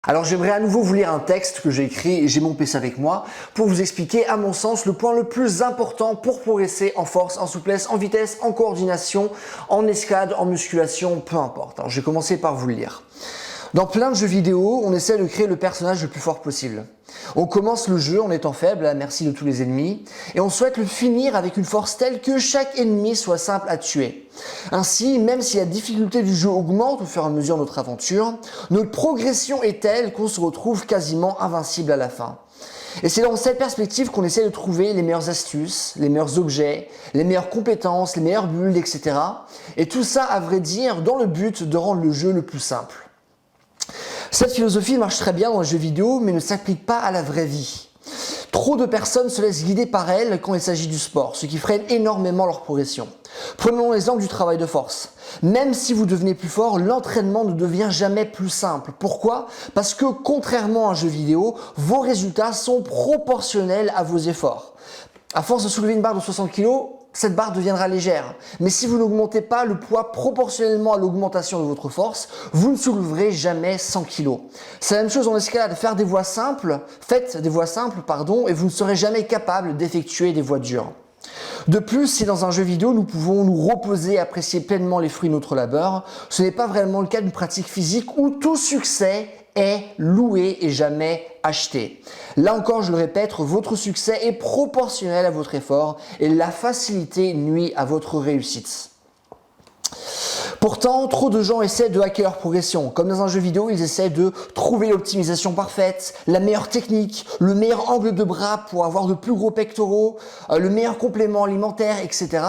Alors j'aimerais à nouveau vous lire un texte que j'ai écrit et j'ai mon PC avec moi pour vous expliquer à mon sens le point le plus important pour progresser en force, en souplesse, en vitesse, en coordination, en escalade, en musculation, peu importe. Alors je vais commencer par vous le lire. Dans plein de jeux vidéo, on essaie de créer le personnage le plus fort possible. On commence le jeu en étant faible, à la merci de tous les ennemis, et on souhaite le finir avec une force telle que chaque ennemi soit simple à tuer. Ainsi, même si la difficulté du jeu augmente au fur et à mesure de notre aventure, notre progression est telle qu'on se retrouve quasiment invincible à la fin. Et c'est dans cette perspective qu'on essaie de trouver les meilleures astuces, les meilleurs objets, les meilleures compétences, les meilleures builds, etc. Et tout ça, à vrai dire, dans le but de rendre le jeu le plus simple. Cette philosophie marche très bien dans les jeux vidéo, mais ne s'applique pas à la vraie vie. Trop de personnes se laissent guider par elle quand il s'agit du sport, ce qui freine énormément leur progression. Prenons l'exemple du travail de force. Même si vous devenez plus fort, l'entraînement ne devient jamais plus simple. Pourquoi ? Parce que contrairement à un jeu vidéo, vos résultats sont proportionnels à vos efforts. À force de soulever une barre de 60 kg, cette barre deviendra légère. Mais si vous n'augmentez pas le poids proportionnellement à l'augmentation de votre force, vous ne souleverez jamais 100 kg. C'est la même chose en escalade. Faites des voies simples, et vous ne serez jamais capable d'effectuer des voies dures. De plus, si dans un jeu vidéo nous pouvons nous reposer et apprécier pleinement les fruits de notre labeur, ce n'est pas vraiment le cas d'une pratique physique où tout succès est loué et jamais acheté. Là encore, je le répète, votre succès est proportionnel à votre effort et la facilité nuit à votre réussite. Pourtant, trop de gens essaient de hacker leur progression. Comme dans un jeu vidéo, ils essaient de trouver l'optimisation parfaite, la meilleure technique, le meilleur angle de bras pour avoir de plus gros pectoraux, le meilleur complément alimentaire, etc.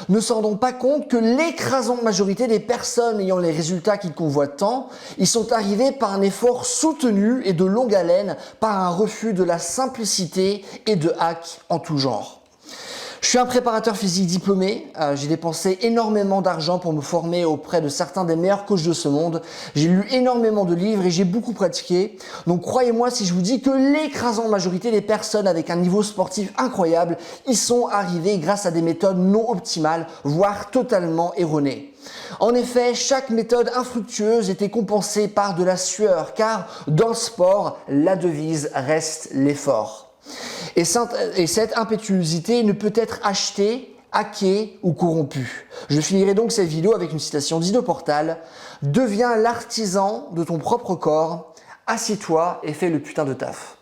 Ne se rendant pas compte que l'écrasante majorité des personnes ayant les résultats qu'ils convoitent tant, ils sont arrivés par un effort soutenu et de longue haleine, par un refus de la simplicité et de hack en tout genre. Je suis un préparateur physique diplômé, j'ai dépensé énormément d'argent pour me former auprès de certains des meilleurs coachs de ce monde, j'ai lu énormément de livres et j'ai beaucoup pratiqué, donc croyez-moi si je vous dis que l'écrasante majorité des personnes avec un niveau sportif incroyable, y sont arrivées grâce à des méthodes non optimales, voire totalement erronées. En effet, chaque méthode infructueuse était compensée par de la sueur, car dans le sport, la devise reste l'effort. Et cette impétuosité ne peut être achetée, hackée ou corrompue. Je finirai donc cette vidéo avec une citation d'Ido Portal. « Deviens l'artisan de ton propre corps, assieds-toi et fais le putain de taf ».